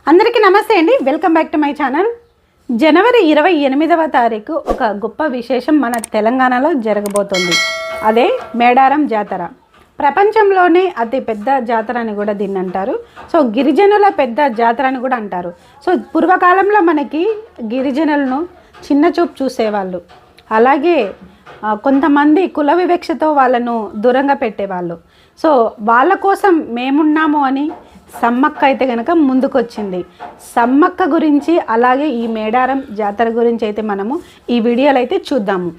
అందరికీ నమస్తే అండి. Welcome back to my channel. జనవరి 28వ తారీఖు ఒక గొప్ప విశేషం మన తెలంగాణలో జరగబోతోంది. అదే మేడారం జాతర. ప్రపంచంలోనే అతి పెద్ద జాతర అని కూడా దీన్ని అంటారు. సో గిరిజనుల పెద్ద జాతర అని కూడా అంటారు. సో పూర్వకాలంలో మనకి గిరిజనులను చిన్న చూపు చూసేవాళ్ళు. అలాగే కొంతమంది కుల వివక్షతో వాళ్ళను దూరంగా పెట్టేవాళ్ళు. సో వాళ్ళ కోసం మేమున్నాము అని సమ్మక్క అయితే కనుక ముందుకొచ్చింది. సమ్మక్క గురించి అలాగే ఈ మేడారం జాతర గురించి అయితే మనము ఈ వీడియోలో అయితే చూద్దాము.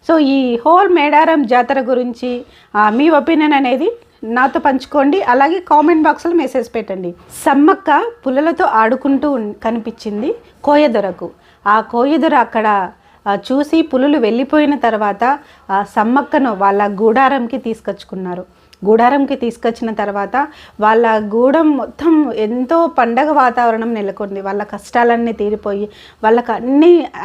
సో ఈ హోల్ మేడారం జాతర గురించి మీ ఒపీనియన్ అనేది నాతో పంచుకోండి. అలాగే కామెంట్ బాక్స్లో మెసేజ్ పెట్టండి. సమ్మక్క పులులతో ఆడుకుంటూ కనిపించింది కోయదొరకు. ఆ కోయదొర అక్కడ చూసి పులులు వెళ్ళిపోయిన తర్వాత సమ్మక్కను వాళ్ళ గూడారంకి తీసుకొచ్చుకున్నారు. గూడారంకి తీసుకొచ్చిన తర్వాత వాళ్ళ గూడెం మొత్తం ఎంతో పండగ వాతావరణం నెలకొంది. వాళ్ళ కష్టాలన్నీ తీరిపోయి వాళ్ళకి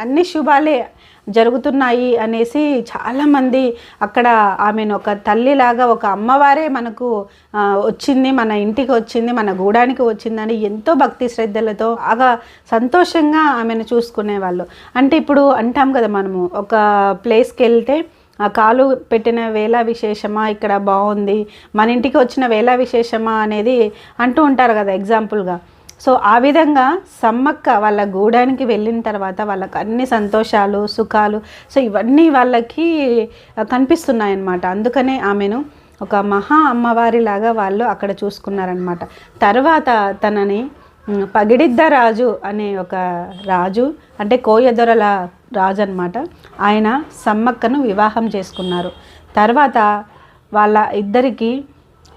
అన్ని శుభాలే జరుగుతున్నాయి అనేసి చాలామంది అక్కడ ఆమెను ఒక తల్లిలాగా, ఒక అమ్మవారే మనకు వచ్చింది, మన ఇంటికి వచ్చింది, మన గూడానికి వచ్చిందని ఎంతో భక్తి శ్రద్ధలతో బాగా సంతోషంగా ఆమెను చూసుకునేవాళ్ళు. అంటే ఇప్పుడు అంటాం కదా, మనము ఒక ప్లేస్కి వెళ్తే ఆ కాలు పెట్టిన వేళ విశేషమా, ఇక్కడ బాగుంది, మన ఇంటికి వచ్చిన వేళ విశేషమా అనేది అంటూ ఉంటారు కదా ఎగ్జాంపుల్గా. సో ఆ విధంగా సమ్మక్క వాళ్ళ గూడానికి వెళ్ళిన తర్వాత వాళ్ళకి అన్ని సంతోషాలు, సుఖాలు, సో ఇవన్నీ వాళ్ళకి కనిపిస్తున్నాయన్నమాట. అందుకనే ఆమెను ఒక మహా అమ్మవారిలాగా వాళ్ళు అక్కడ చూసుకున్నారనమాట. తర్వాత తనని పగిడిద్ద రాజు అనే ఒక రాజు, అంటే కోయదొరల రాజు అనమాట, ఆయన సమ్మక్కను వివాహం చేసుకున్నారు. తర్వాత వాళ్ళ ఇద్దరికి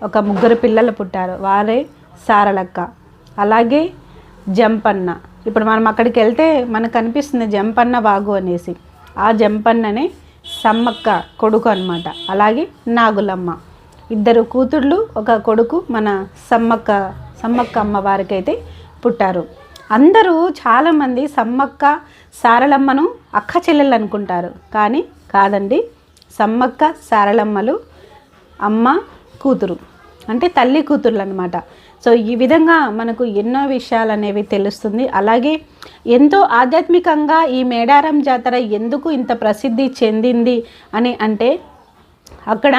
ఒక 3 పిల్లలు పుట్టారు. వారే సారలక్క, అలాగే జంపన్న. ఇప్పుడు మనం అక్కడికి వెళ్తే మనకు కనిపిస్తుంది జంపన్న వాగు అనేసి. ఆ జంపన్ననే సమ్మక్క కొడుకు అనమాట. అలాగే నాగులమ్మ, 2 కూతుళ్ళు, ఒక కొడుకు మన సమ్మక్క అమ్మవారికి అయితే పుట్టారు. అందరూ చాలామంది సమ్మక్క సారలమ్మను అక్క చెల్లెళ్ళు అనుకుంటారు, కానీ కాదండి. సమ్మక్క సారలమ్మలు అమ్మ కూతురు, అంటే తల్లి కూతుర్లు అనమాట. సో ఈ విధంగా మనకు ఎన్నో విషయాలు అనేవి తెలుస్తుంది. అలాగే ఎంతో ఆధ్యాత్మికంగా ఈ మేడారం జాతర ఎందుకు ఇంత ప్రసిద్ధి చెందింది అని అంటే, అక్కడ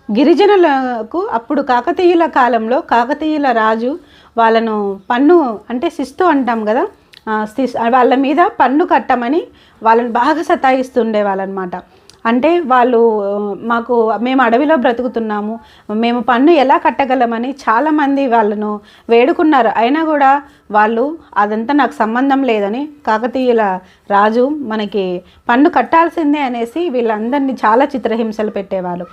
గిరిజనులకు అప్పుడు కాకతీయుల కాలంలో కాకతీయుల రాజు వాళ్ళను పన్ను, అంటే శిస్తు అంటాం కదా, వాళ్ళ మీద పన్ను కట్టమని వాళ్ళని బాగా సతాయిస్తుండే వాళ్ళనమాట. అంటే వాళ్ళు మేము అడవిలో బ్రతుకుతున్నాము, మేము పన్ను ఎలా కట్టగలమని చాలామంది వాళ్ళను వేడుకున్నారు. అయినా కూడా వాళ్ళు అదంతా నాకు సంబంధం లేదని, కాకతీయుల రాజు మనకి పన్ను కట్టాల్సిందే అనేసి వీళ్ళందరినీ చాలా చిత్రహింసలు పెట్టేవాళ్ళు.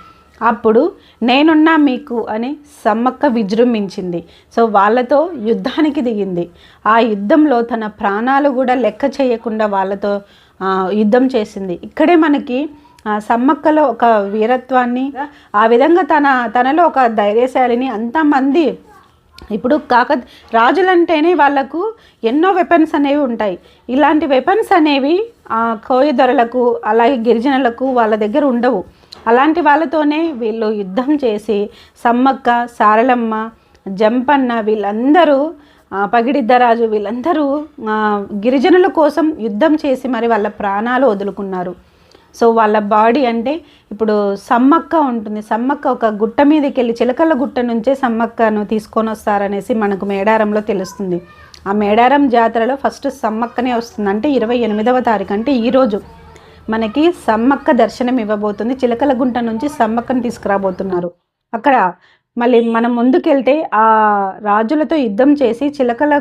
అప్పుడు నేనున్నా మీకు అని సమ్మక్క విజృంభించింది. సో వాళ్ళతో యుద్ధానికి దిగింది. ఆ యుద్ధంలో తన ప్రాణాలు కూడా లెక్క చేయకుండా వాళ్ళతో యుద్ధం చేసింది. ఇక్కడే మనకి సమ్మక్కలో ఒక వీరత్వాన్ని, ఆ విధంగా తనలో ఒక ధైర్యశాలిని, అంతమంది ఇప్పుడు రాజులంటేనే వాళ్ళకు ఎన్నో వెపన్స్ అనేవి ఉంటాయి. ఇలాంటి వెపన్స్ అనేవి కోయదొరలకు అలాగే గిరిజనులకు వాళ్ళ దగ్గర ఉండవు. అలాంటి వాళ్ళతోనే వీళ్ళు యుద్ధం చేసి సమ్మక్క, సారలమ్మ, జంపన్న, వీళ్ళందరూ పగిడిద్దరాజు, వీళ్ళందరూ గిరిజనుల కోసం యుద్ధం చేసి మరి వాళ్ళ ప్రాణాలు వదులుకున్నారు. సో వాళ్ళ బాడీ, అంటే ఇప్పుడు సమ్మక్క ఉంటుంది, సమ్మక్క ఒక గుట్ట మీదకి వెళ్ళి, చిలకల గుట్ట నుంచే సమ్మక్కను తీసుకొని వస్తారనేసి మనకు మేడారంలో తెలుస్తుంది. ఆ మేడారం జాతరలో ఫస్ట్ సమ్మక్కనే వస్తుంది. అంటే 28వ తారీఖు, అంటే ఈరోజు మనకి సమ్మక్క దర్శనం ఇవ్వబోతుంది. చిలకల గుంట నుంచి సమ్మక్కను తీసుకురాబోతున్నారు. అక్కడ మళ్ళీ మనం ముందుకెళ్తే ఆ రాజులతో యుద్ధం చేసి చిలకల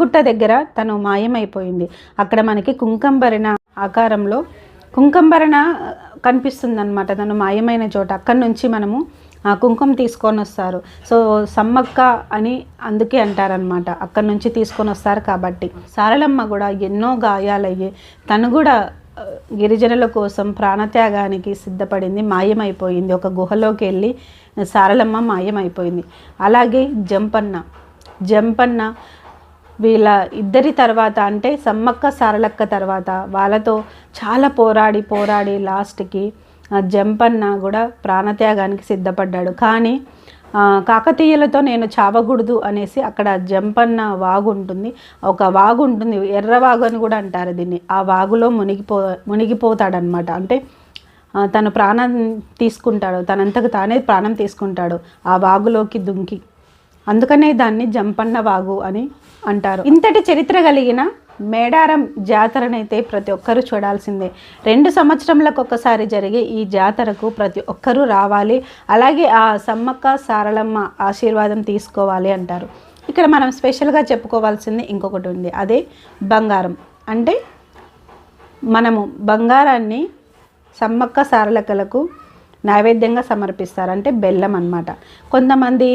గుట్ట దగ్గర తను మాయమైపోయింది. అక్కడ మనకి కుంకంబరణ ఆకారంలో కుంకంబరణ కనిపిస్తుంది అనమాట తను మాయమైన చోట. అక్కడి నుంచి మనము కుంకుమ తీసుకొని వస్తారు. సో సమ్మక్క అని అందుకే అంటారనమాట, అక్కడి నుంచి తీసుకొని వస్తారు కాబట్టి. సారలమ్మ కూడా ఎన్నో గాయాలయ్యి తను కూడా గిరిజనుల కోసం ప్రాణత్యాగానికి సిద్ధపడింది, మాయమైపోయింది. ఒక గుహలోకి వెళ్ళి సారలమ్మ మాయమైపోయింది. అలాగే జంపన్న వీళ్ళ ఇద్దరి తర్వాత, అంటే సమ్మక్క సారలక్క తర్వాత వాళ్ళతో చాలా పోరాడి లాస్ట్కి జంపన్న కూడా ప్రాణత్యాగానికి సిద్ధపడ్డాడు. కానీ కాకతీయులతో నేను చావకూడదు అనేసి అక్కడ జంపన్న వాగు ఉంటుంది, ఒక వాగు ఉంటుంది, ఎర్రవాగు అని కూడా అంటారు దీన్ని. ఆ వాగులో మునిగిపోతాడనమాట. అంటే తను ప్రాణం తీసుకుంటాడు, తనంతకు తానే ప్రాణం తీసుకుంటాడు ఆ వాగులోకి దుంకి. అందుకనే దాన్ని జంపన్న వాగు అని అంటారు. ఇంతటి చరిత్ర కలిగిన మేడారం జాతరనైతే ప్రతి ఒక్కరూ చూడాల్సిందే. 2 సంవత్సరములకు ఒకసారి జరిగే ఈ జాతరకు ప్రతి ఒక్కరూ రావాలి, అలాగే ఆ సమ్మక్క సారలమ్మ ఆశీర్వాదం తీసుకోవాలి అంటారు. ఇక్కడ మనం స్పెషల్గా చెప్పుకోవాల్సింది ఇంకొకటి ఉంది, అదే బంగారం. అంటే మనము బంగారాన్ని సమ్మక్క సారలకలకు నైవేద్యంగా సమర్పిస్తారు, అంటే బెల్లం అన్నమాట. కొంతమంది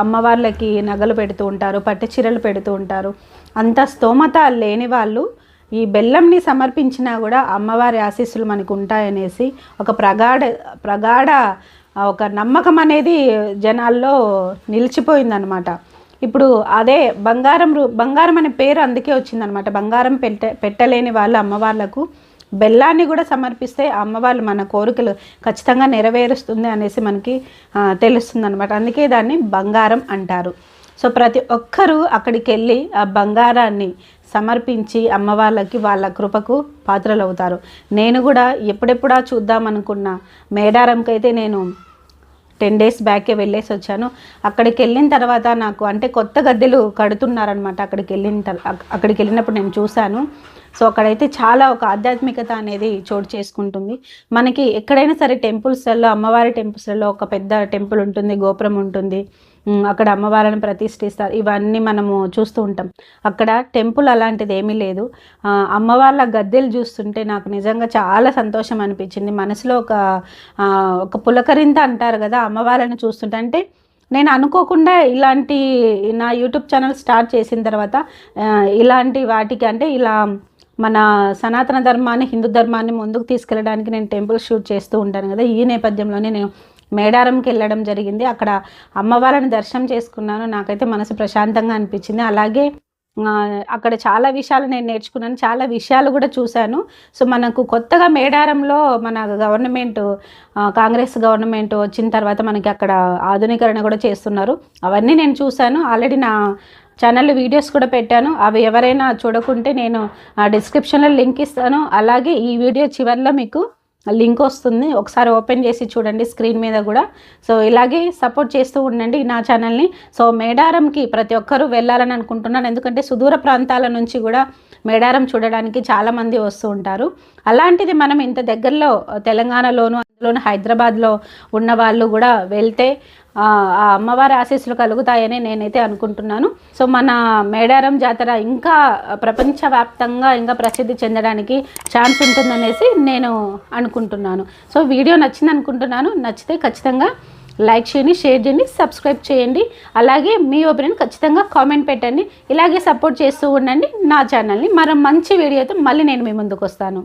అమ్మవార్లకి నగలు పెడుతూ ఉంటారు, పట్టు చీరలు పెడుతూ ఉంటారు. అంత స్తోమత లేని వాళ్ళు ఈ బెల్లంని సమర్పించినా కూడా అమ్మవారి ఆశీస్సులు మనకు ఉంటాయనేసి ఒక ప్రగాఢ ఒక నమ్మకం అనేది జనాల్లో నిలిచిపోయిందనమాట. ఇప్పుడు అదే బంగారం అనే పేరు అందుకే వచ్చిందనమాట. బంగారం పెట్టలేని వాళ్ళు అమ్మవార్లకు బెల్లాన్ని కూడా సమర్పిస్తే అమ్మవాళ్ళు మన కోరికలు ఖచ్చితంగా నెరవేరుస్తుంది అనేసి మనకి తెలుస్తుంది అనమాట. అందుకే దాన్ని బంగారం అంటారు. సో ప్రతి ఒక్కరూ అక్కడికి వెళ్ళి ఆ బంగారాన్ని సమర్పించి అమ్మవాళ్ళకి వాళ్ళ కృపకు పాత్రలు అవుతారు. నేను కూడా ఎప్పుడెప్పుడా చూద్దాం అనుకున్న మేడారంకి అయితే నేను 10 days బ్యాకే వెళ్ళేసి వచ్చాను. అక్కడికి వెళ్ళిన తర్వాత నాకు అంటే కొత్త గద్దెలు కడుతున్నారనమాట. అక్కడికి వెళ్ళినప్పుడు నేను చూశాను. సో అక్కడైతే చాలా ఒక ఆధ్యాత్మికత అనేది చోటు చేసుకుంటుంది. మనకి ఎక్కడైనా సరే టెంపుల్స్లలో, అమ్మవారి టెంపుల్స్లలో ఒక పెద్ద టెంపుల్ ఉంటుంది, గోపురం ఉంటుంది, అక్కడ అమ్మవారిని ప్రతిష్ఠిస్తారు. ఇవన్నీ మనము చూస్తూ ఉంటాం. అక్కడ టెంపుల్ అలాంటిది ఏమీ లేదు. అమ్మవార్ల గద్దెలు చూస్తుంటే నాకు నిజంగా చాలా సంతోషం అనిపించింది. మనసులో ఒక పులకరింత అంటారు కదా అమ్మవారిని చూస్తుంటే. అంటే నేను అనుకోకుండా ఇలాంటి నా యూట్యూబ్ ఛానల్ స్టార్ట్ చేసిన తర్వాత ఇలాంటి వాటికి అంటే ఇలా మన సనాతన ధర్మాన్ని, హిందూ ధర్మాన్ని ముందుకు తీసుకెళ్ళడానికి నేను టెంపుల్ షూట్ చేస్తూ ఉంటాను కదా. ఈ నేపథ్యంలోనే నేను మేడారంకి వెళ్ళడం జరిగింది. అక్కడ అమ్మవారిని దర్శనం చేసుకున్నాను. నాకైతే మనసు ప్రశాంతంగా అనిపించింది. అలాగే అక్కడ చాలా విషయాలు నేను నేర్చుకున్నాను, చాలా విషయాలు కూడా చూశాను. సో మనకు కొత్తగా మేడారంలో మన గవర్నమెంట్, కాంగ్రెస్ గవర్నమెంట్ వచ్చిన తర్వాత మనకి అక్కడ ఆధునీకరణ కూడా చేస్తున్నారు. అవన్నీ నేను చూశాను. ఆల్రెడీ నా ఛానల్లో వీడియోస్ కూడా పెట్టాను. అవి ఎవరైనా చూడకుంటే నేను డిస్క్రిప్షన్లో లింక్ ఇస్తాను. అలాగే ఈ వీడియో చివరిలో మీకు లింక్ వస్తుంది, ఒకసారి ఓపెన్ చేసి చూడండి స్క్రీన్ మీద కూడా. సో ఇలాగే సపోర్ట్ చేస్తూ ఉండండి నా ఛానల్ని. సో మేడారంకి ప్రతి ఒక్కరూ వెళ్ళాలని అనుకుంటున్నాను, ఎందుకంటే సుదూర ప్రాంతాల నుంచి కూడా మేడారం చూడడానికి చాలామంది వస్తూ ఉంటారు. అలాంటిది మనం ఇంత దగ్గరలో తెలంగాణలోను, అందులోను హైదరాబాద్లో ఉన్న వాళ్ళు కూడా వెళ్తే ఆ అమ్మవారి ఆశీస్సులు కలుగుతాయని నేనైతే అనుకుంటున్నాను. సో మన మేడారం జాతర ఇంకా ప్రపంచవ్యాప్తంగా ఇంకా ప్రసిద్ధి చెందడానికి ఛాన్స్ ఉంటుందనేసి నేను అనుకుంటున్నాను. సో వీడియో నచ్చింది అనుకుంటున్నాను. నచ్చితే ఖచ్చితంగా లైక్ చేయండి, షేర్ చేయండి, సబ్స్క్రైబ్ చేయండి. అలాగే మీ ఒపీనియన్ ఖచ్చితంగా కామెంట్ పెట్టండి. ఇలాగే సపోర్ట్ చేస్తూ ఉండండి నా ఛానల్ని. మరో మంచి వీడియోతో మళ్ళీ నేను మీ ముందుకు వస్తాను.